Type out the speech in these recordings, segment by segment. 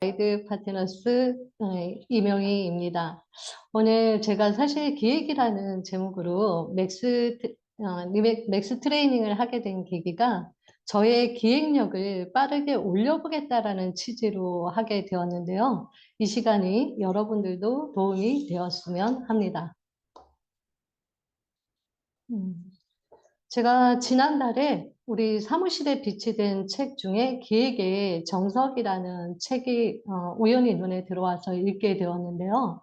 가이드 파트너스 이명희입니다. 오늘 제가 사실 기획이라는 제목으로 맥스 트레이닝을 하게 된 계기가 저의 기획력을 빠르게 올려보겠다라는 취지로 하게 되었는데요. 이 시간이 여러분들도 도움이 되었으면 합니다. 음. 제가 지난달에 우리 사무실에 비치된 책 중에 기획의 정석이라는 책이 우연히 눈에 들어와서 읽게 되었는데요.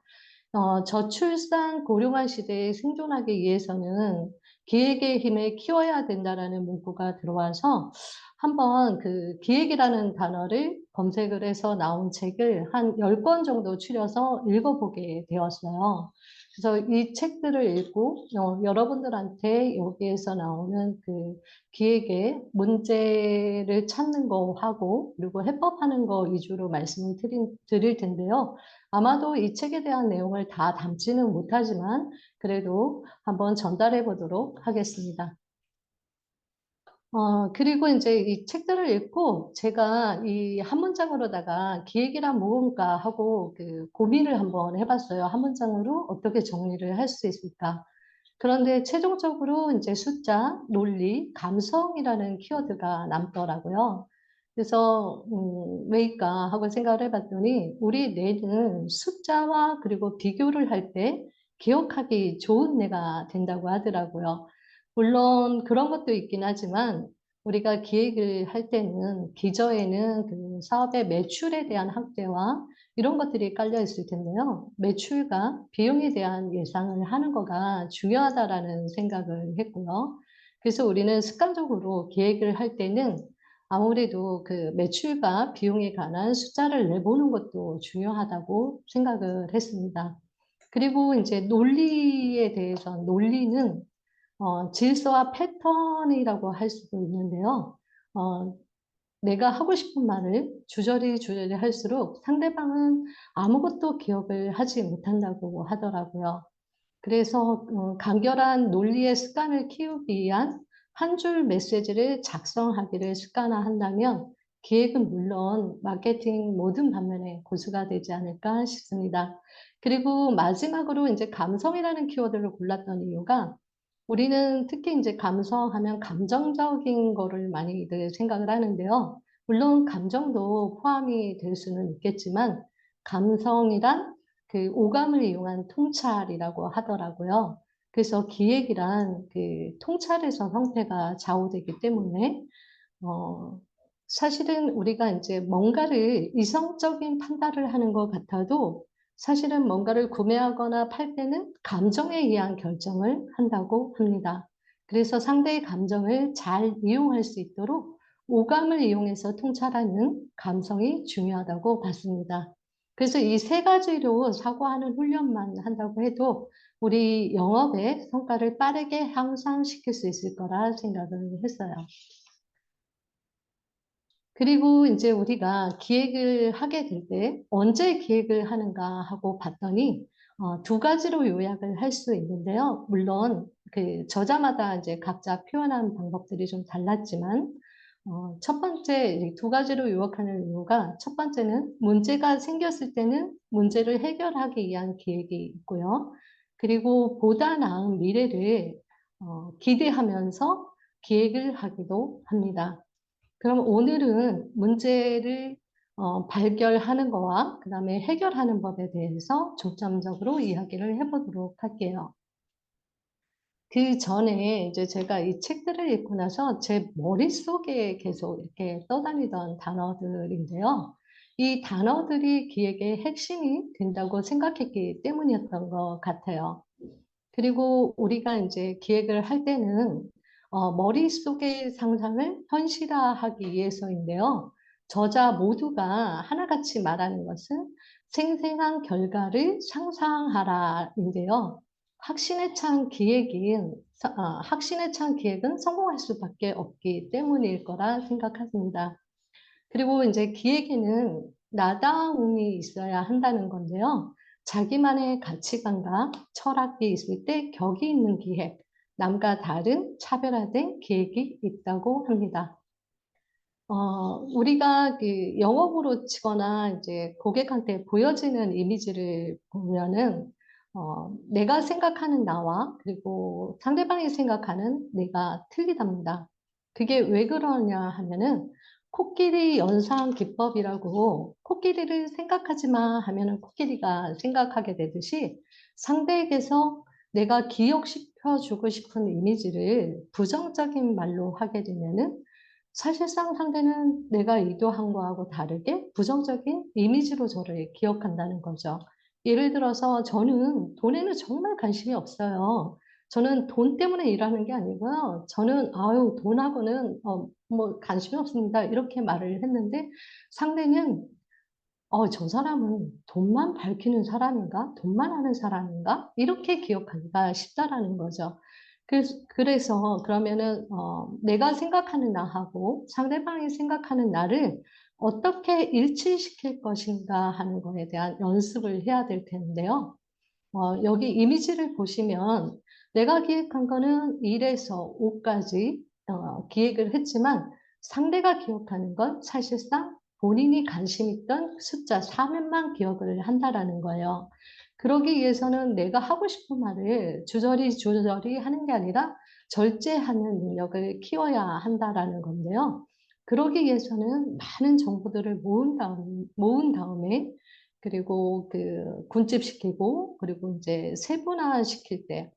저출산 고령화 시대에 생존하기 위해서는 기획의 힘을 키워야 된다라는 문구가 들어와서 한번 그 기획이라는 단어를 검색을 해서 나온 책을 한 10권 정도 추려서 읽어보게 되었어요. 그래서 이 책들을 읽고 여러분들한테 여기에서 나오는 그 기획의 문제를 찾는 거 하고 그리고 해법하는 거 위주로 말씀을 드릴 텐데요. 아마도 이 책에 대한 내용을 다 담지는 못하지만 그래도 한번 전달해 보도록 하겠습니다. 그리고 이제 이 책들을 읽고 제가 이 한 문장으로다가 기획이란 무언가 하고 그 고민을 한번 해봤어요. 한 문장으로 어떻게 정리를 할 수 있을까? 그런데 최종적으로 이제 숫자, 논리, 감성이라는 키워드가 남더라고요. 그래서 왜일까 하고 생각을 해봤더니 우리 뇌는 숫자와 그리고 비교를 할 때 기억하기 좋은 뇌가 된다고 하더라고요. 물론 그런 것도 있긴 하지만 우리가 기획을 할 때는 기저에는 그 사업의 매출에 대한 확대와 이런 것들이 깔려 있을 텐데요. 매출과 비용에 대한 예상을 하는 거가 중요하다라는 생각을 했고요. 그래서 우리는 습관적으로 계획을 할 때는 아무래도 그 매출과 비용에 관한 숫자를 내보는 것도 중요하다고 생각을 했습니다. 그리고 이제 논리에 대해서 논리는 질서와 패턴이라고 할 수도 있는데요. 어, 내가 하고 싶은 말을 주저리 할수록 상대방은 아무것도 기억을 하지 못한다고 하더라고요. 그래서 간결한 논리의 습관을 키우기 위한 한 줄 메시지를 작성하기를 습관화한다면 기획은 물론 마케팅 모든 방면에 고수가 되지 않을까 싶습니다. 그리고 마지막으로 이제 감성이라는 키워드를 골랐던 이유가 우리는 특히 이제 감성하면 감정적인 거를 많이들 생각을 하는데요. 물론 감정도 포함이 될 수는 있겠지만 감성이란 그 오감을 이용한 통찰이라고 하더라고요. 그래서 기획이란 그 통찰에서 형태가 좌우되기 때문에 어, 사실은 우리가 이제 뭔가를 이성적인 판단을 하는 것 같아도 사실은 뭔가를 구매하거나 팔 때는 감정에 의한 결정을 한다고 합니다. 그래서 상대의 감정을 잘 이용할 수 있도록 오감을 이용해서 통찰하는 감성이 중요하다고 봤습니다. 그래서 이 세 가지로 사고하는 훈련만 한다고 해도 우리 영업의 성과를 빠르게 향상시킬 수 있을 거라 생각을 했어요. 그리고 이제 우리가 기획을 하게 될 때 언제 기획을 하는가 하고 봤더니 두 가지로 요약을 할 수 있는데요. 물론 그 저자마다 이제 각자 표현하는 방법들이 좀 달랐지만 첫 번째 두 가지로 요약하는 이유가 첫 번째는 문제가 생겼을 때는 문제를 해결하기 위한 기획이 있고요. 그리고 보다 나은 미래를 기대하면서 기획을 하기도 합니다. 그럼 오늘은 문제를 발견하는 거와 그다음에 해결하는 법에 대해서 중점적으로 이야기를 해보도록 할게요. 그 전에 이제 제가 이 책들을 읽고 나서 제 머릿속에 계속 이렇게 떠다니던 단어들인데요. 이 단어들이 기획의 핵심이 된다고 생각했기 때문이었던 것 같아요. 그리고 우리가 이제 기획을 할 때는 머릿속의 상상을 현실화하기 위해서인데요. 저자 모두가 하나같이 말하는 것은 생생한 결과를 상상하라인데요. 확신에 찬 기획은 성공할 수밖에 없기 때문일 거라 생각합니다. 그리고 이제 기획에는 나다움이 있어야 한다는 건데요. 자기만의 가치관과 철학이 있을 때 격이 있는 기획, 남과 다른 차별화된 기획이 있다고 합니다. 우리가 그 영업으로 치거나 이제 고객한테 보여지는 이미지를 보면은, 내가 생각하는 나와 그리고 상대방이 생각하는 내가 틀리답니다. 그게 왜 그러냐 하면은, 코끼리 연상 기법이라고, 코끼리를 생각하지 마 하면은 코끼리가 생각하게 되듯이, 상대에게서 내가 기억시켜주고 싶은 이미지를 부정적인 말로 하게 되면은, 사실상 상대는 내가 의도한 거하고 다르게 부정적인 이미지로 저를 기억한다는 거죠. 예를 들어서 저는 돈에는 정말 관심이 없어요. 저는 돈 때문에 일하는 게 아니고요. 저는 아유 돈하고는 뭐 관심이 없습니다. 이렇게 말을 했는데 상대는 저 사람은 돈만 밝히는 사람인가? 돈만 하는 사람인가? 이렇게 기억하기가 쉽다라는 거죠. 그래서 그러면은 내가 생각하는 나하고 상대방이 생각하는 나를 어떻게 일치시킬 것인가 하는 거에 대한 연습을 해야 될 텐데요. 여기 이미지를 보시면 내가 기획한 거는 1에서 5까지 기획을 했지만 상대가 기억하는 건 사실상 본인이 관심 있던 숫자 4몇만 기억을 한다라는 거예요. 그러기 위해서는 내가 하고 싶은 말을 주저리 하는 게 아니라 절제하는 능력을 키워야 한다라는 건데요. 그러기 위해서는 많은 정보들을 모은 다음에 그리고 그 군집시키고 그리고 이제 세분화시킬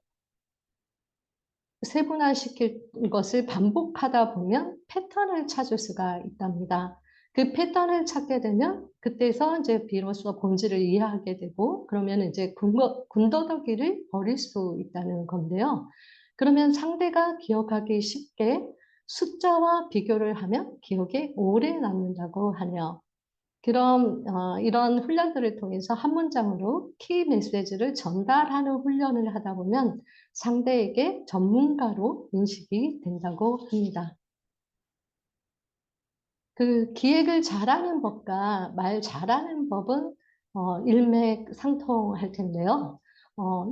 것을 반복하다 보면 패턴을 찾을 수가 있답니다. 그 패턴을 찾게 되면 그때서 이제 비로소 본질을 이해하게 되고 그러면 이제 군더더기를 버릴 수 있다는 건데요. 그러면 상대가 기억하기 쉽게 숫자와 비교를 하면 기억에 오래 남는다고 하네요. 그럼 이런 훈련들을 통해서 한 문장으로 키 메시지를 전달하는 훈련을 하다 보면 상대에게 전문가로 인식이 된다고 합니다. 그 기획을 잘하는 법과 말 잘하는 법은 일맥상통할 텐데요.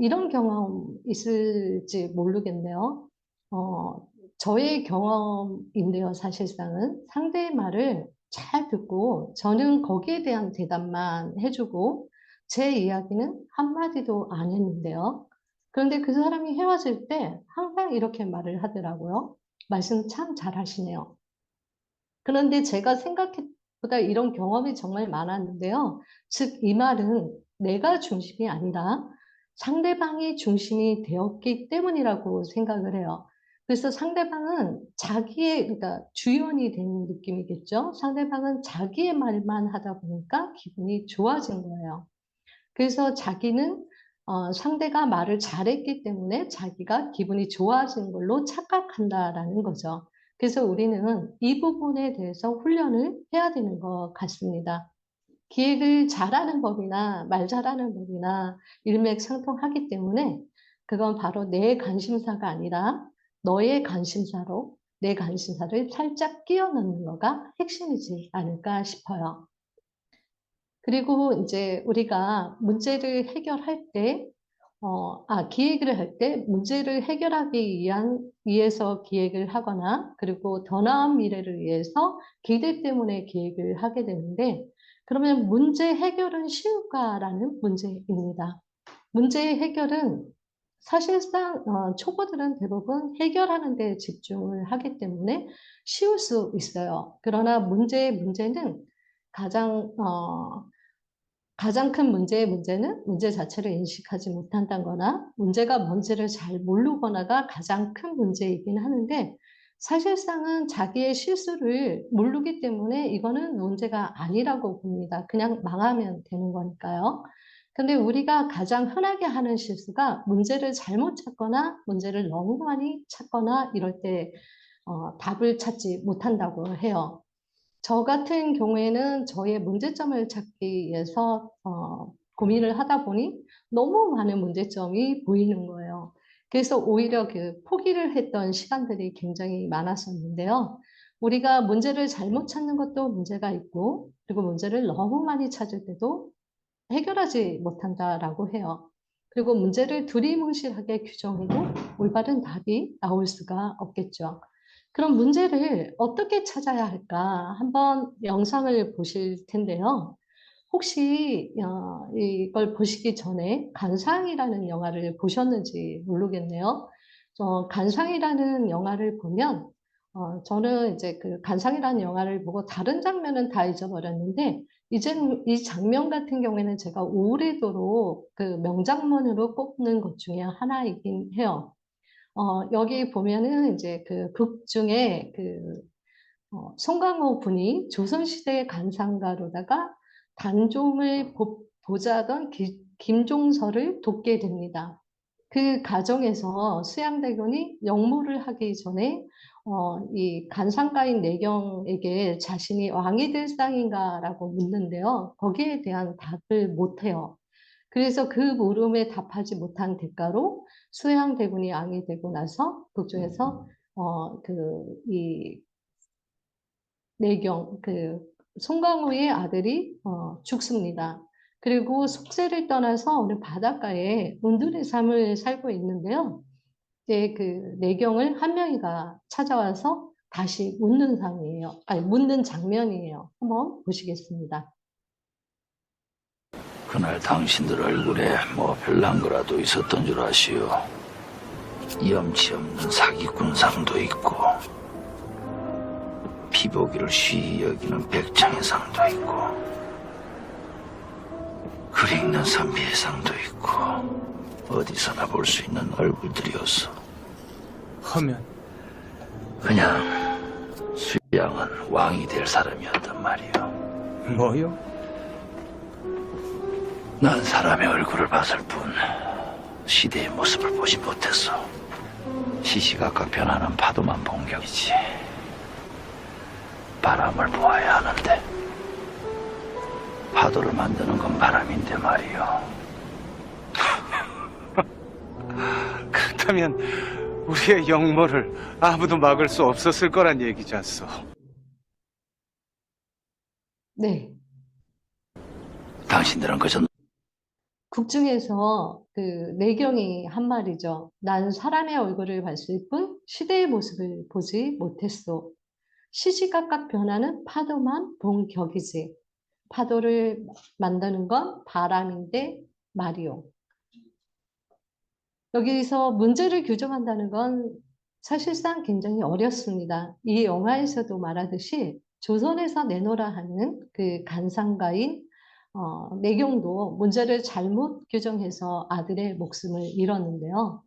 이런 경험 있을지 모르겠네요. 어, 저의 경험인데요, 사실상은 상대의 말을 잘 듣고 저는 거기에 대한 대답만 해주고 제 이야기는 한마디도 안 했는데요. 그런데 그 사람이 헤어질 때 항상 이렇게 말을 하더라고요. 말씀 참 잘하시네요. 그런데 제가 생각보다 이런 경험이 정말 많았는데요. 즉, 이 말은 내가 중심이 아니라 상대방이 중심이 되었기 때문이라고 생각을 해요. 그래서 상대방은 그러니까 주연이 된 느낌이겠죠. 상대방은 자기의 말만 하다 보니까 기분이 좋아진 거예요. 그래서 자기는 상대가 말을 잘했기 때문에 자기가 기분이 좋아진 걸로 착각한다라는 거죠. 그래서 우리는 이 부분에 대해서 훈련을 해야 되는 것 같습니다. 기획을 잘하는 법이나 말 잘하는 법이나 일맥상통하기 때문에 그건 바로 내 관심사가 아니라 너의 관심사로 내 관심사를 살짝 끼워 넣는 거가 핵심이지 않을까 싶어요. 그리고 이제 우리가 문제를 해결할 때, 기획을 할 때 문제를 해결하기 위해서 기획을 하거나, 그리고 더 나은 미래를 위해서 기대 때문에 기획을 하게 되는데, 그러면 문제 해결은 쉬울까라는 문제입니다. 문제 해결은 사실상 초보들은 대부분 해결하는 데 집중을 하기 때문에 쉬울 수 있어요. 그러나 문제는 가장 가장 큰 문제의 문제는 문제 자체를 인식하지 못한다거나 문제가 뭔지를 잘 모르거나가 가장 큰 문제이긴 하는데 사실상은 자기의 실수를 모르기 때문에 이거는 문제가 아니라고 봅니다. 그냥 망하면 되는 거니까요. 근데 우리가 가장 흔하게 하는 실수가 문제를 잘못 찾거나 문제를 너무 많이 찾거나 이럴 때 답을 찾지 못한다고 해요. 저 같은 경우에는 저의 문제점을 찾기 위해서 고민을 하다 보니 너무 많은 문제점이 보이는 거예요. 그래서 오히려 그 포기를 했던 시간들이 굉장히 많았었는데요. 우리가 문제를 잘못 찾는 것도 문제가 있고, 그리고 문제를 너무 많이 찾을 때도 해결하지 못한다라고 해요. 그리고 문제를 두리뭉실하게 규정해도 올바른 답이 나올 수가 없겠죠. 그럼 문제를 어떻게 찾아야 할까? 한번 영상을 보실 텐데요. 혹시 이걸 보시기 전에 간상이라는 영화를 보셨는지 모르겠네요. 간상이라는 영화를 보면 저는 이제 그 간상이라는 영화를 보고 다른 장면은 다 잊어버렸는데 이제 이 장면 같은 경우에는 제가 오래도록 그 명장면으로 꼽는 것 중에 하나이긴 해요. 여기 보면은 이제 그 극 중에 그 송강호 군이 조선시대 간상가로다가 단종을 보자던 김종서를 돕게 됩니다. 그 과정에서 수양대군이 역무를 하기 전에 이 간상가인 내경에게 자신이 왕이 될 상인가라고 묻는데요. 거기에 대한 답을 못해요. 그래서 그 물음에 답하지 못한 대가로 수양대군이 왕이 되고 나서 그중에서 이 내경, 송강호의 아들이 죽습니다. 그리고 속세를 떠나서 어느 바닷가에 온두리 삶을 살고 있는데요. 이제 그 내경을 한명이가 찾아와서 다시 묻는 상이에요. 아니, 묻는 장면이에요. 한번 보시겠습니다. 그날 당신들 얼굴에 뭐 별난 거라도 있었던 줄 아시오. 염치 없는 사기꾼상도 있고 피보기를 쉬이 여기는 백창의 상도 있고 글 읽는 선비의 상도 있고 어디서나 볼 수 있는 얼굴들이었어. 하면 그냥 수양은 왕이 될 사람이었단 말이오. 뭐요? 난 사람의 얼굴을 봤을 뿐 시대의 모습을 보지 못했어. 시시각각 변하는 파도만 본 격이지. 바람을 보아야 하는데 파도를 만드는 건 바람인데 말이요. 그렇다면 우리의 역모를 아무도 막을 수 없었을 거란 얘기지 않소? 네. 당신들은 그저 극 중에서 그 내경이 한 말이죠. 난 사람의 얼굴을 봤을 뿐 시대의 모습을 보지 못했소. 시시각각 변하는 파도만 본 격이지. 파도를 만드는 건 바람인데 말이오. 여기서 문제를 규정한다는 건 사실상 굉장히 어렵습니다. 이 영화에서도 말하듯이 조선에서 내놓으라 하는 그 간상가인 내경도 문제를 잘못 규정해서 아들의 목숨을 잃었는데요.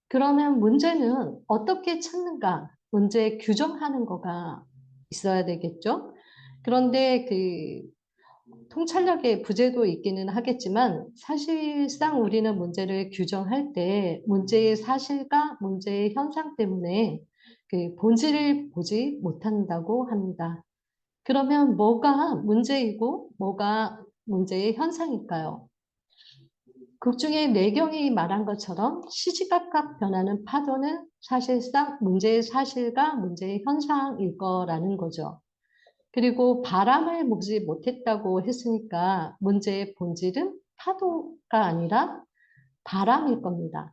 그러면 문제는 어떻게 찾는가? 문제 규정하는 거가 있어야 되겠죠? 그런데 그 통찰력의 부재도 있기는 하겠지만 사실상 우리는 문제를 규정할 때 문제의 사실과 문제의 현상 때문에 그 본질을 보지 못한다고 합니다. 그러면 뭐가 문제이고 뭐가 문제의 현상일까요? 극 중에 내경이 말한 것처럼 시시각각 변하는 파도는 사실상 문제의 사실과 문제의 현상일 거라는 거죠. 그리고 바람을 보지 못했다고 했으니까 문제의 본질은 파도가 아니라 바람일 겁니다.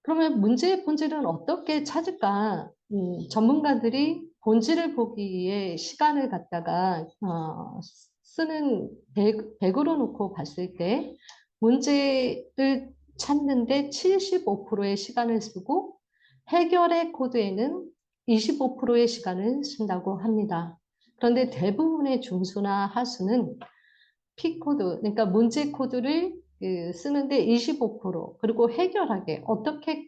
그러면 문제의 본질은 어떻게 찾을까? 전문가들이 본질을 보기 위해 시간을 갖다가 쓰는 100으로 놓고 봤을 때 문제를 찾는데 75%의 시간을 쓰고 해결의 코드에는 25%의 시간을 쓴다고 합니다. 그런데 대부분의 중수나 하수는 P 코드, 그러니까 문제 코드를 쓰는데 25% 그리고 해결하게 어떻게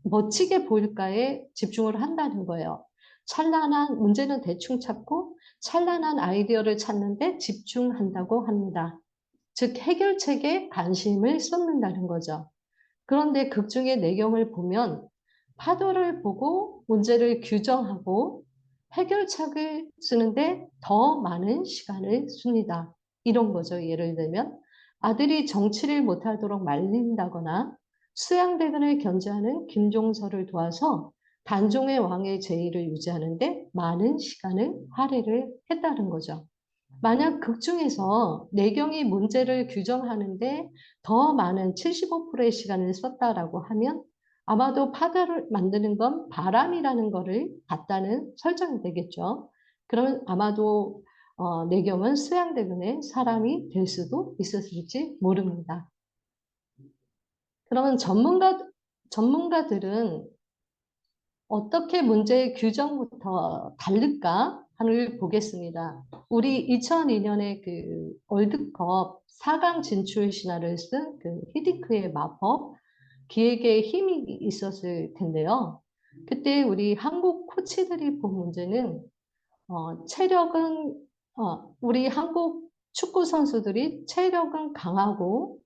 멋지게 보일까에 집중을 한다는 거예요. 찬란한 문제는 대충 찾고 찬란한 아이디어를 찾는데 집중한다고 합니다. 즉 해결책에 관심을 쏟는다는 거죠. 그런데 극중의 내용을 보면 파도를 보고 문제를 규정하고 해결책을 쓰는데 더 많은 시간을 씁니다. 이런 거죠. 예를 들면 아들이 정치를 못하도록 말린다거나 수양대군을 견제하는 김종서를 도와서 단종의 왕의 제의를 유지하는데 많은 시간을 할애를 했다는 거죠. 만약 극 중에서 내경이 문제를 규정하는데 더 많은 75%의 시간을 썼다라고 하면 아마도 파도를 만드는 건 바람이라는 거를 봤다는 설정이 되겠죠. 그러면 아마도 내경은 수양대군의 사람이 될 수도 있었을지 모릅니다. 그러면 전문가들은 어떻게 문제의 규정부터 다를까 하를 보겠습니다. 우리 2002년에 그 월드컵 4강 진출 신화를 쓴 그 히딩크의 마법, 기획에 힘이 있었을 텐데요. 그때 우리 한국 코치들이 본 문제는 체력은 우리 한국 축구 선수들이 체력은 강하고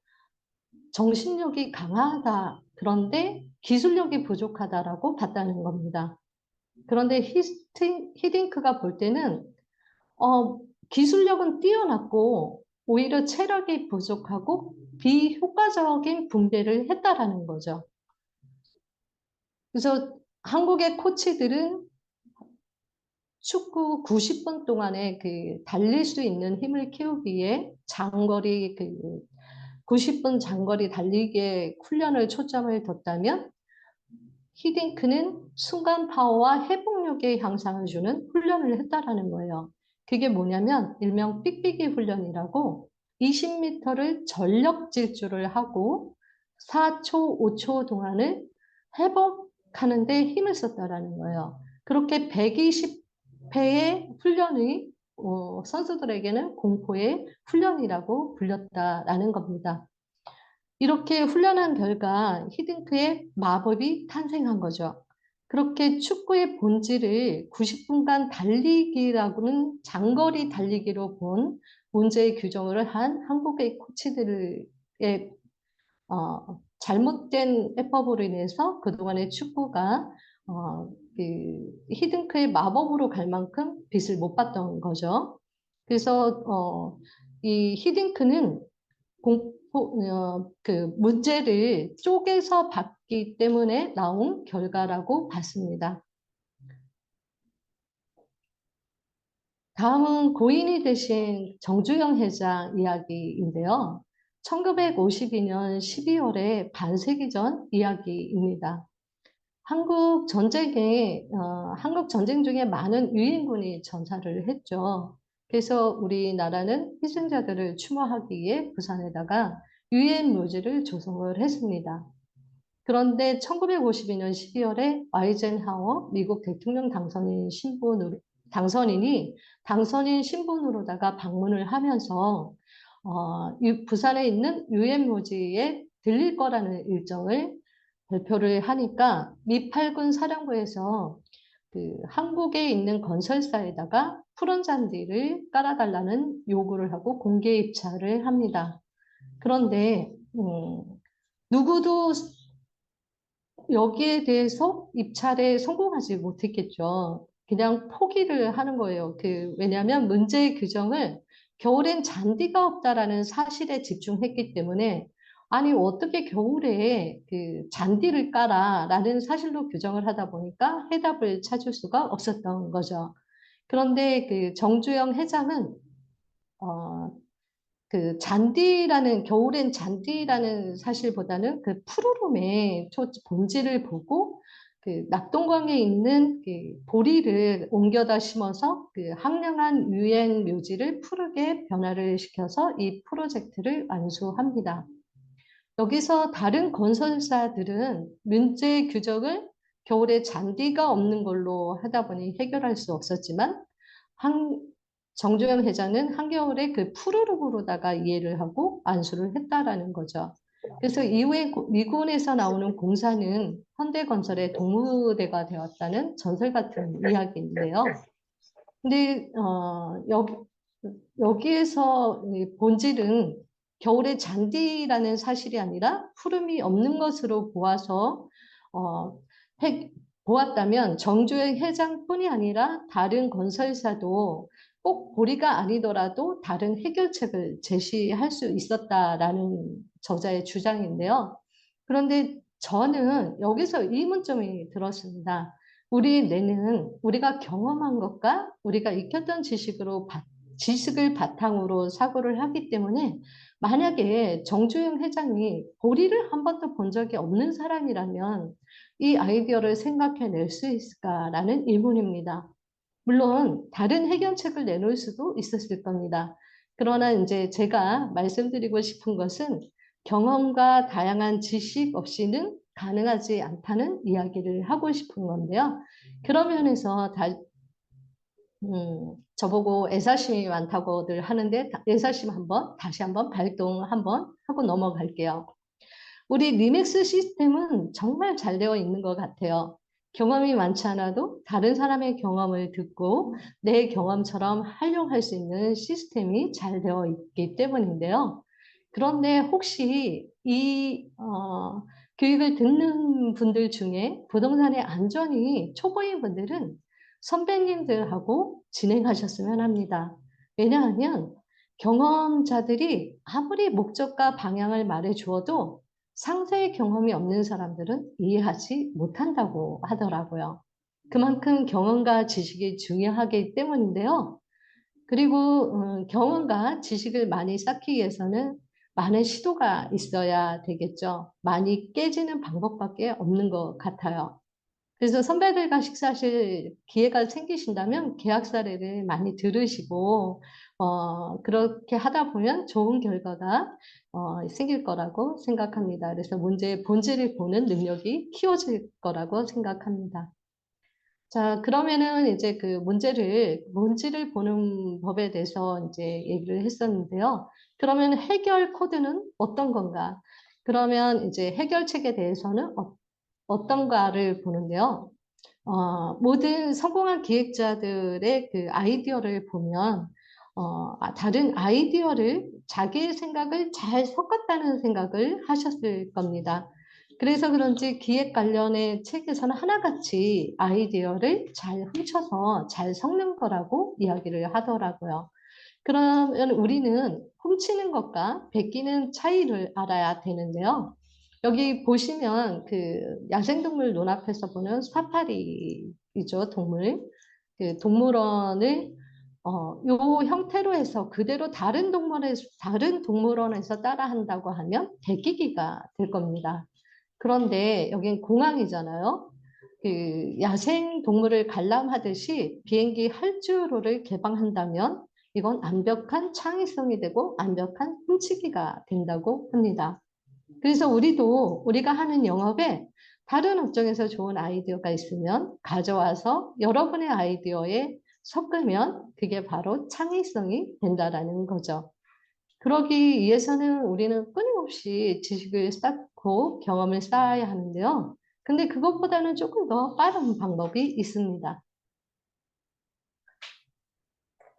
정신력이 강하다. 그런데 기술력이 부족하다라고 봤다는 겁니다. 그런데 히딩크가 볼 때는 기술력은 뛰어났고 오히려 체력이 부족하고 비효과적인 분배를 했다라는 거죠. 그래서 한국의 코치들은 축구 90분 동안에 그 달릴 수 있는 힘을 키우기에 장거리 90분 장거리 달리기에 훈련을 초점을 뒀다면 히딩크는 순간 파워와 회복력의 향상을 주는 훈련을 했다라는 거예요. 그게 뭐냐면 일명 삑삑이 훈련이라고 20m를 전력 질주를 하고 4초, 5초 동안을 회복하는데 힘을 썼다라는 거예요. 그렇게 120회의 훈련이 선수들에게는 공포의 훈련이라고 불렸다라는 겁니다. 이렇게 훈련한 결과 히딩크의 마법이 탄생한 거죠. 그렇게 축구의 본질을 90분간 달리기라고는 장거리 달리기로 본 문제의 규정을 한 한국의 코치들의 잘못된 해법으로 인해서 그동안의 축구가 히딩크의 마법으로 갈 만큼 빛을 못 봤던 거죠. 그래서 이 히딩크는 그 문제를 쪼개서 봤기 때문에 나온 결과라고 봤습니다. 다음은 고인이 되신 정주영 회장 이야기인데요. 1952년 12월에 반세기 전 이야기입니다. 한국 전쟁 중에 많은 유인군이 전사를 했죠. 그래서 우리나라는 희생자들을 추모하기 위해 부산에다가 유엔 묘지를 조성을 했습니다. 그런데 1952년 12월에 아이젠하워 미국 대통령 당선인 신분으로다가 방문을 하면서 부산에 있는 유엔 묘지에 들릴 거라는 일정을 발표를 하니까 미8군 사령부에서 그 한국에 있는 건설사에다가 푸른 잔디를 깔아달라는 요구를 하고 공개 입찰을 합니다. 그런데 누구도 여기에 대해서 입찰에 성공하지 못했겠죠. 그냥 포기를 하는 거예요. 왜냐하면 문제의 규정을 겨울엔 잔디가 없다라는 사실에 집중했기 때문에 아니 어떻게 겨울에 그 잔디를 깔아라는 사실로 규정을 하다 보니까 해답을 찾을 수가 없었던 거죠. 그런데 그 정주영 회장은 겨울엔 잔디라는 사실보다는 그 푸르름의 본질을 보고 그 낙동강에 있는 그 보리를 옮겨다 심어서 그 황량한 유엔 묘지를 푸르게 변화를 시켜서 이 프로젝트를 완수합니다. 여기서 다른 건설사들은 문제 규정을 겨울에 잔디가 없는 걸로 하다 보니 해결할 수 없었지만 정주영 회장은 한겨울에 그 푸르름으로다가 이해를 하고 안수를 했다라는 거죠. 그래서 이후에 미군에서 나오는 공사는 현대건설의 동무대가 되었다는 전설 같은 이야기인데요. 근데 여기에서 본질은 겨울에 잔디라는 사실이 아니라 푸름이 없는 것으로 보아서 어, 보았다면 정주행 회장뿐이 아니라 다른 건설사도 꼭 보리가 아니더라도 다른 해결책을 제시할 수 있었다라는 저자의 주장인데요. 그런데 저는 여기서 의문점이 들었습니다. 우리 뇌는 우리가 경험한 것과 우리가 익혔던 지식을 바탕으로 사고를 하기 때문에 만약에 정주영 회장이 보리를 한 번도 본 적이 없는 사람이라면 이 아이디어를 생각해낼 수 있을까라는 의문입니다. 물론 다른 해결책을 내놓을 수도 있었을 겁니다. 그러나 이제 제가 말씀드리고 싶은 것은 경험과 다양한 지식 없이는 가능하지 않다는 이야기를 하고 싶은 건데요. 그런 면에서 저보고 애사심이 많다고들 하는데 애사심 다시 한번 발동 한번 하고 넘어갈게요. 우리 리믹스 시스템은 정말 잘 되어 있는 것 같아요. 경험이 많지 않아도 다른 사람의 경험을 듣고 내 경험처럼 활용할 수 있는 시스템이 잘 되어 있기 때문인데요. 그런데 혹시 이 교육을 듣는 분들 중에 부동산의 안전이 초보인 분들은 선배님들하고 진행하셨으면 합니다. 왜냐하면 경험자들이 아무리 목적과 방향을 말해 주어도 상세의 경험이 없는 사람들은 이해하지 못한다고 하더라고요. 그만큼 경험과 지식이 중요하기 때문인데요. 그리고 경험과 지식을 많이 쌓기 위해서는 많은 시도가 있어야 되겠죠. 많이 깨지는 방법밖에 없는 것 같아요. 그래서 선배들과 식사하실 기회가 생기신다면 계약 사례를 많이 들으시고 그렇게 하다 보면 좋은 결과가 생길 거라고 생각합니다. 그래서 문제의 본질을 보는 능력이 키워질 거라고 생각합니다. 자, 그러면은 이제 그 본질을 보는 법에 대해서 이제 얘기를 했었는데요. 그러면 해결 코드는 어떤 건가? 그러면 이제 해결책에 대해서는 어떤가를 보는데요. 모든 성공한 기획자들의 그 아이디어를 보면 다른 아이디어를 자기의 생각을 잘 섞었다는 생각을 하셨을 겁니다. 그래서 그런지 기획 관련의 책에서는 하나같이 아이디어를 잘 훔쳐서 잘 섞는 거라고 이야기를 하더라고요. 그러면 우리는 훔치는 것과 베끼는 차이를 알아야 되는데요. 여기 보시면 그 야생동물 논앞에서 보는 사파리이죠, 동물. 그 동물원을 요 형태로 해서 그대로 다른 동물원에서 따라한다고 하면 베끼기가 될 겁니다. 그런데 여긴 공항이잖아요. 그 야생 동물을 관람하듯이 비행기 활주로를 개방한다면 이건 완벽한 창의성이 되고 완벽한 훔치기가 된다고 합니다. 그래서 우리가 하는 영업에 다른 업종에서 좋은 아이디어가 있으면 가져와서 여러분의 아이디어에 섞으면 그게 바로 창의성이 된다라는 거죠. 그러기 위해서는 우리는 끊임없이 지식을 쌓고 경험을 쌓아야 하는데요. 근데 그것보다는 조금 더 빠른 방법이 있습니다.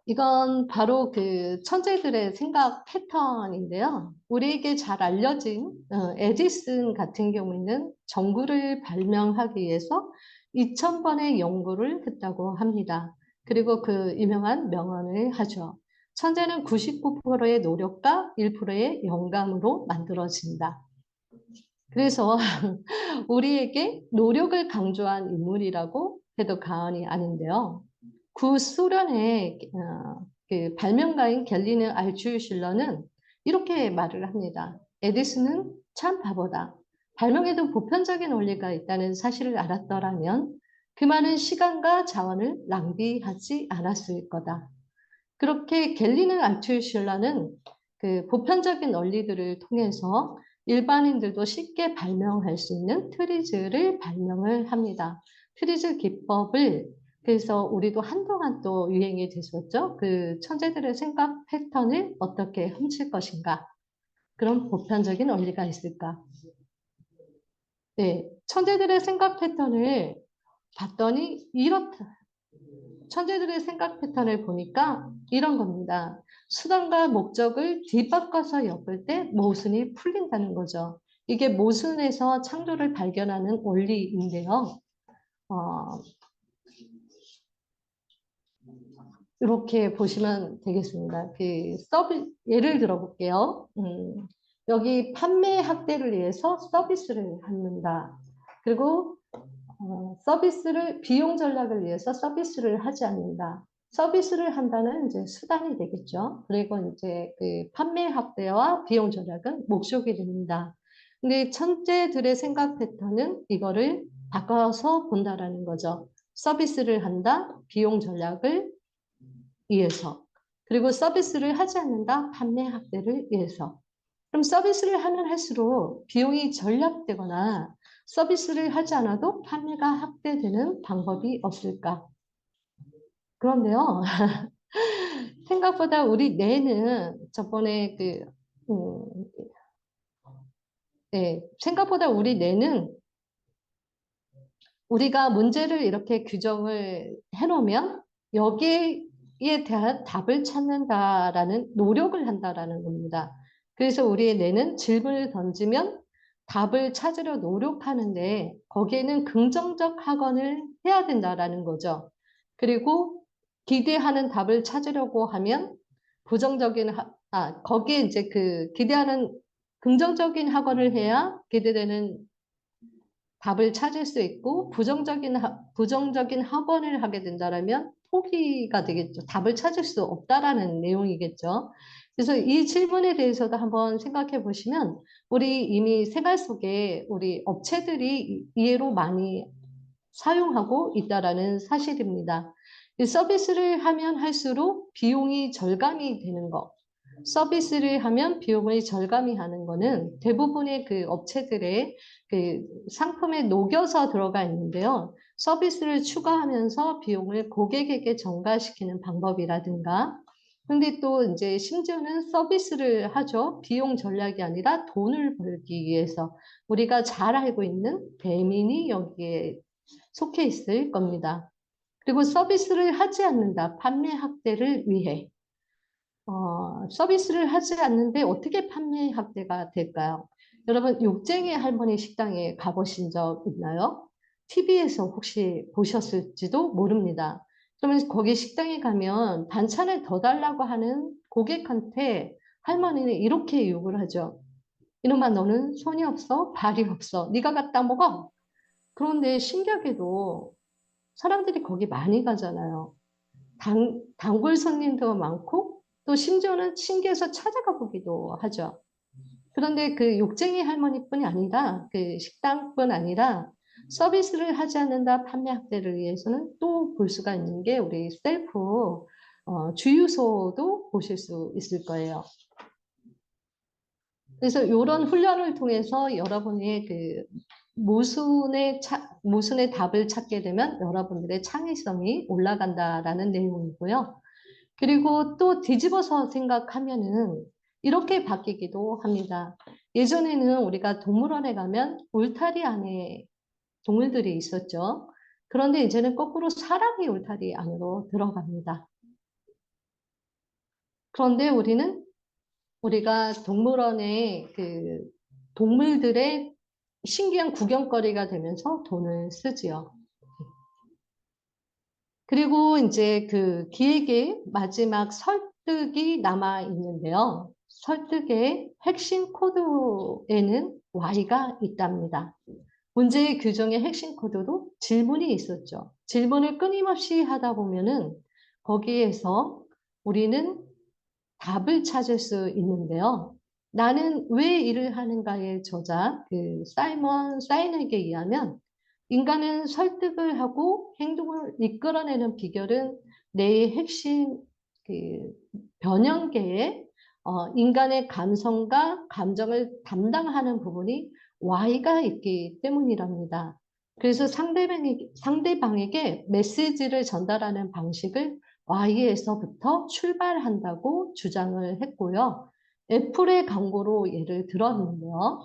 이건 바로 그 천재들의 생각 패턴인데요. 우리에게 잘 알려진 에디슨 같은 경우에는 전구를 발명하기 위해서 2000번의 연구를 했다고 합니다. 그리고 그 유명한 명언을 하죠. 천재는 99%의 노력과 1%의 영감으로 만들어진다. 그래서 우리에게 노력을 강조한 인물이라고 해도 과언이 아닌데요. 구소련의 그 발명가인 갤리너 알츠슈일러는 이렇게 말을 합니다. 에디슨은 참 바보다. 발명에도 보편적인 원리가 있다는 사실을 알았더라면 그 많은 시간과 자원을 낭비하지 않았을 거다. 그렇게 갤리너 알츠슈일러는 그 보편적인 원리들을 통해서 일반인들도 쉽게 발명할 수 있는 트리즈를 발명을 합니다. 트리즈 기법을 그래서 우리도 한동안 또 유행이 됐었죠. 그 천재들의 생각 패턴을 어떻게 훔칠 것인가. 그런 보편적인 원리가 있을까. 네, 천재들의 생각 패턴을 봤더니 이렇다. 천재들의 생각 패턴을 보니까 이런 겁니다. 수단과 목적을 뒤바꿔서 엮을 때 모순이 풀린다는 거죠. 이게 모순에서 창조를 발견하는 원리인데요. 어, 이렇게 보시면 되겠습니다. 예를 들어 볼게요. 여기 판매 확대를 위해서 서비스를 합니다. 그리고 비용 전략을 위해서 서비스를 하지 않는다. 서비스를 한다는 이제 수단이 되겠죠. 그리고 이제 그 판매 확대와 비용 전략은 목적이 됩니다. 근데 천재들의 생각 패턴은 이거를 바꿔서 본다라는 거죠. 서비스를 한다, 비용 전략을 위해서. 그리고 서비스를 하지 않는다, 판매 확대를 위해서. 그럼 서비스를 하면 할수록 비용이 절약되거나 서비스를 하지 않아도 판매가 확대되는 방법이 없을까? 그런데요, 생각보다 우리 뇌는 저번에 음, 네, 생각보다 우리 뇌는 우리가 문제를 이렇게 규정을 해놓으면 여기에 대한 답을 찾는다라는 노력을 한다라는 겁니다. 그래서 우리의 뇌는 질문을 던지면 답을 찾으려 노력하는데 거기에는 긍정적 학원을 해야 된다라는 거죠. 그리고 기대하는 답을 찾으려고 하면 거기에 이제 기대하는 긍정적인 학원을 해야 기대되는 답을 찾을 수 있고 부정적인 학원을 하게 된다면 포기가 되겠죠. 답을 찾을 수 없다라는 내용이겠죠. 그래서 이 질문에 대해서도 한번 생각해 보시면 우리 이미 생활 속에 우리 업체들이 이해로 많이 사용하고 있다라는 사실입니다. 이 서비스를 하면 할수록 비용이 절감이 되는 것. 서비스를 하면 비용을 절감이 하는 거는 대부분의 그 업체들의 그 상품에 녹여서 들어가 있는데요. 서비스를 추가하면서 비용을 고객에게 전가시키는 방법이라든가, 근데 또 이제 심지어는 서비스를 하죠. 비용 전략이 아니라 돈을 벌기 위해서 우리가 잘 알고 있는 배민이 여기에 속해 있을 겁니다. 그리고 서비스를 하지 않는다. 판매 확대를 위해. 서비스를 하지 않는데 어떻게 판매 확대가 될까요? 여러분, 욕쟁이 할머니 식당에 가보신 적 있나요? TV에서 혹시 보셨을지도 모릅니다. 그러면 거기 식당에 가면 반찬을 더 달라고 하는 고객한테 할머니는 이렇게 욕을 하죠. 이놈아, 너는 손이 없어? 발이 없어. 네가 갖다 먹어. 그런데 신기하게도 사람들이 거기 많이 가잖아요. 단골 손님도 많고 또 심지어는 신기해서 찾아가 보기도 하죠. 그런데 그 욕쟁이 할머니뿐이 아니라 그 식당뿐 아니라 서비스를 하지 않는다 판매 확대를 위해서는 또 볼 수가 있는 게 우리 셀프 주유소도 보실 수 있을 거예요. 그래서 이런 훈련을 통해서 여러분의 모순의 답을 찾게 되면 여러분들의 창의성이 올라간다라는 내용이고요. 그리고 또 뒤집어서 생각하면은 이렇게 바뀌기도 합니다. 예전에는 우리가 동물원에 가면 울타리 안에 동물들이 있었죠. 그런데 이제는 거꾸로 사람이 울타리 안으로 들어갑니다. 그런데 우리가 동물원에 동물들의 신기한 구경거리가 되면서 돈을 쓰지요. 그리고 이제 그 기획의 마지막 설득이 남아 있는데요. 설득의 핵심 코드에는 Y가 있답니다. 문제의 규정의 핵심 코드도 질문이 있었죠. 질문을 끊임없이 하다 보면은 거기에서 우리는 답을 찾을 수 있는데요. 나는 왜 일을 하는가의 저자 사이먼 사이넥에 의하면 인간은 설득을 하고 행동을 이끌어내는 비결은 뇌의 핵심 그 변형계에 인간의 감성과 감정을 담당하는 부분이 Y가 있기 때문이랍니다. 그래서 상대방에게 메시지를 전달하는 방식을 Y에서부터 출발한다고 주장을 했고요. 애플의 광고로 예를 들었는데요.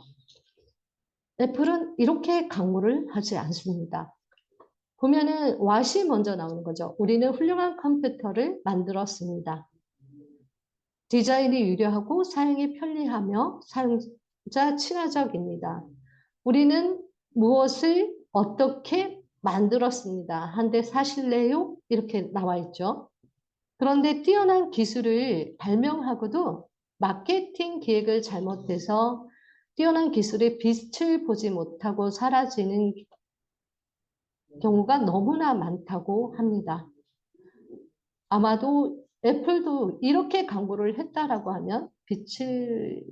애플은 이렇게 광고를 하지 않습니다. 보면은 what이 먼저 나오는 거죠. 우리는 훌륭한 컴퓨터를 만들었습니다. 디자인이 유려하고 사용이 편리하며 사용자 친화적입니다. 우리는 무엇을 어떻게 만들었습니다. 한데 사실래요? 이렇게 나와 있죠. 그런데 뛰어난 기술을 발명하고도 마케팅 기획을 잘못해서 뛰어난 기술의 빛을 보지 못하고 사라지는 경우가 너무나 많다고 합니다. 아마도 애플도 이렇게 광고를 했다라고 하면 빛을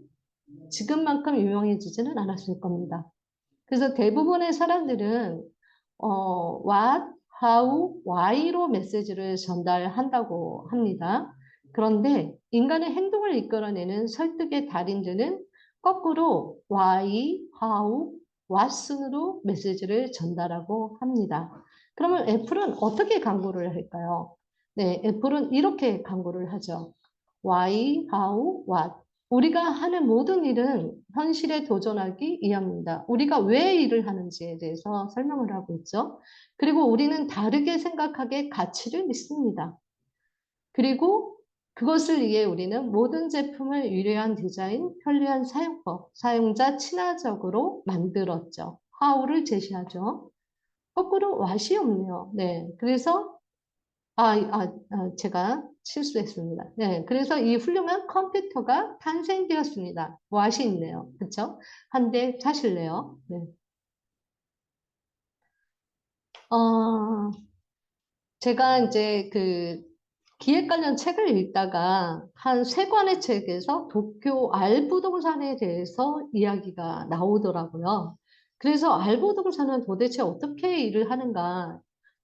지금만큼 유명해지지는 않았을 겁니다. 그래서 대부분의 사람들은 what, how, why로 메시지를 전달한다고 합니다. 그런데 인간의 행동을 이끌어내는 설득의 달인들은 거꾸로 why, how, what으로 메시지를 전달하고 합니다. 그러면 애플은 어떻게 광고를 할까요? 네, 애플은 이렇게 광고를 하죠. Why, how, what. 우리가 하는 모든 일은 현실에 도전하기 위함입니다. 우리가 왜 일을 하는지에 대해서 설명을 하고 있죠. 그리고 우리는 다르게 생각하기에 가치를 믿습니다. 그리고 그것을 위해 우리는 모든 제품을 유려한 디자인, 편리한 사용법, 사용자 친화적으로 만들었죠. how를 제시하죠. 거꾸로 what이 없네요. 네, 그래서 제가 실수했습니다. 네, 그래서 이 훌륭한 컴퓨터가 탄생되었습니다. what이 있네요. 그렇죠? 한대 타실래요? 네. 어, 제가 이제 그 기획 관련 책을 읽다가 한 세 권의 책에서 도쿄 알부동산에 대해서 이야기가 나오더라고요. 그래서 알부동산은 도대체 어떻게 일을 하는가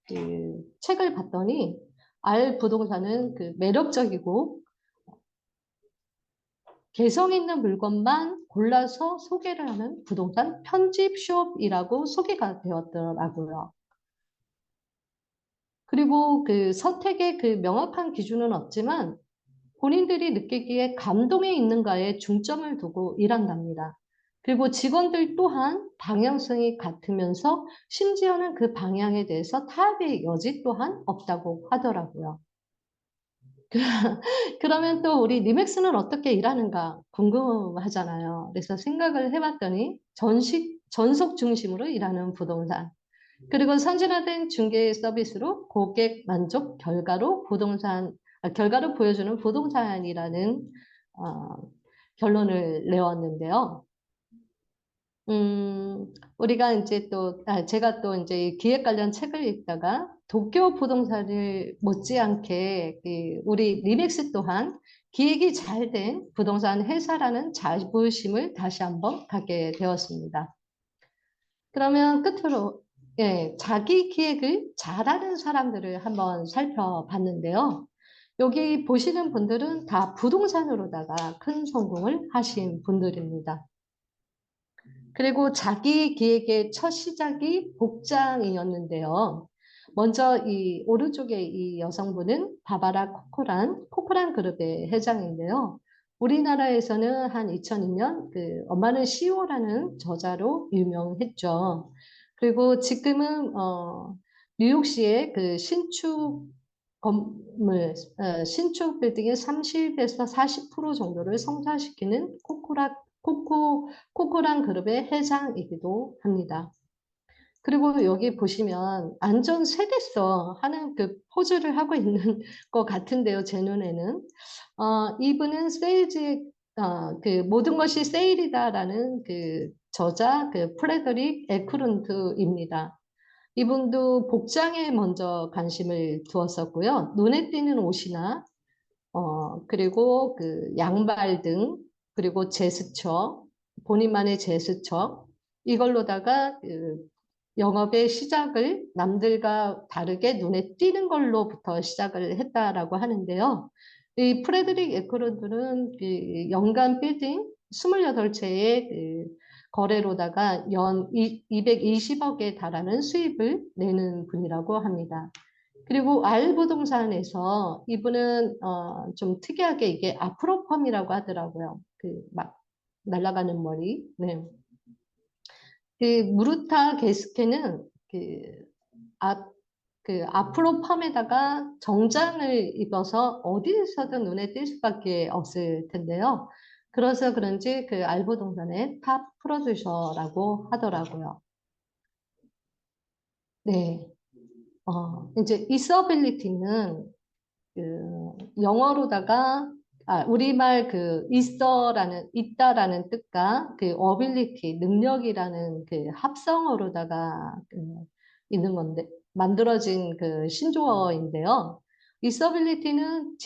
그 책을 봤더니 알부동산은 그 매력적이고 개성 있는 물건만 골라서 소개를 하는 부동산 편집숍이라고 소개가 되었더라고요. 그리고 그 선택의 그 명확한 기준은 없지만 본인들이 느끼기에 감동이 있는가에 중점을 두고 일한답니다. 그리고 직원들 또한 방향성이 같으면서 심지어는 그 방향에 대해서 타협의 여지 또한 없다고 하더라고요. 그러면 또 우리 리맥스는 어떻게 일하는가 궁금하잖아요. 그래서 생각을 해봤더니 전속 중심으로 일하는 부동산. 그리고 선진화된 중개 서비스로 고객 만족 결과로 보여주는 부동산이라는 어, 결론을 내었는데요. 우리가 이제 제가 또 이제 이 기획 관련 책을 읽다가 도쿄 부동산을 못지않게 우리 리맥스 또한 기획이 잘 된 부동산 회사라는 자부심을 다시 한번 갖게 되었습니다. 그러면 끝으로 예, 자기 기획을 잘하는 사람들을 한번 살펴봤는데요. 여기 보시는 분들은 다 부동산으로다가 큰 성공을 하신 분들입니다. 그리고 자기 기획의 첫 시작이 복장이었는데요. 먼저 이 오른쪽에 이 여성분은 바바라 코코란 그룹의 회장인데요. 우리나라에서는 한 2002년 그 엄마는 CEO라는 저자로 유명했죠. 그리고 지금은 뉴욕시의 그 신축 빌딩의 30에서 40% 정도를 성사시키는 코코란 그룹의 회장이기도 합니다. 그리고 여기 보시면 안전 세대서 하는 그 포즈를 하고 있는 것 같은데요, 제 눈에는. 이분은 그 모든 것이 세일이다라는 그 저자, 그 프레드릭 에크룬트입니다. 이분도 복장에 먼저 관심을 두었었고요. 눈에 띄는 옷이나 그리고 그 양발 등, 그리고 제스처, 본인만의 제스처, 이걸로다가 그 영업의 시작을 남들과 다르게 눈에 띄는 걸로부터 시작을 했다라고 하는데요. 이 프레드릭 에크로드는 그 연간 빌딩 28채의 그 거래로다가 연 220억에 달하는 수입을 내는 분이라고 합니다. 그리고 R부동산에서 이분은 좀 특이하게 이게 아프로펌이라고 하더라고요. 그 막 날아가는 머리. 네. 그 무르타 게스케는 앞, 그 아프로펌에다가 정장을 입어서 어디서든 눈에 띌 수밖에 없을 텐데요. 그래서 그런지 그 알부동산의 탑 프로듀서라고 하더라고요. 네. 이제 있어빌리티는 그 영어로다가 우리말 그 있다라는 뜻과 그 어빌리티 능력이라는 그 합성어로다가 있는 건데 만들어진 그 신조어인데요. 있어빌리티는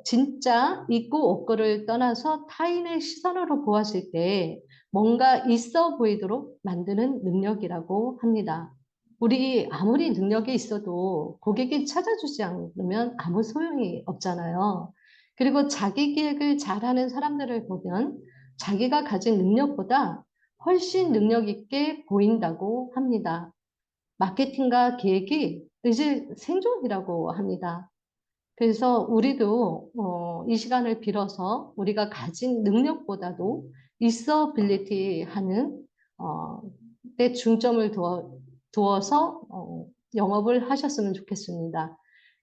진짜 있고 없고를 떠나서 타인의 시선으로 보았을 때 뭔가 있어 보이도록 만드는 능력이라고 합니다. 우리 아무리 능력이 있어도 고객이 찾아주지 않으면 아무 소용이 없잖아요. 그리고 자기 기획을 잘하는 사람들을 보면 자기가 가진 능력보다 훨씬 능력 있게 보인다고 합니다. 마케팅과 기획이 이제 생존이라고 합니다. 그래서 우리도 이 시간을 빌어서 우리가 가진 능력보다도 있어빌리티 하는 데 중점을 두어서 영업을 하셨으면 좋겠습니다.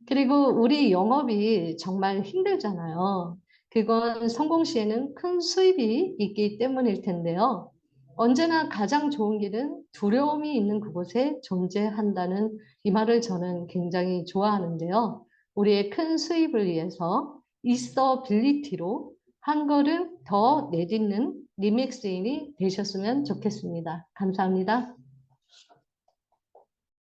그리고 우리 영업이 정말 힘들잖아요. 그건 성공 시에는 큰 수입이 있기 때문일 텐데요. 언제나 가장 좋은 길은 두려움이 있는 그곳에 존재한다는 이 말을 저는 굉장히 좋아하는데요. 우리의 큰 수입을 위해서 있어빌리티로 한 걸음 더 내딛는 리믹스인이 되셨으면 좋겠습니다. 감사합니다.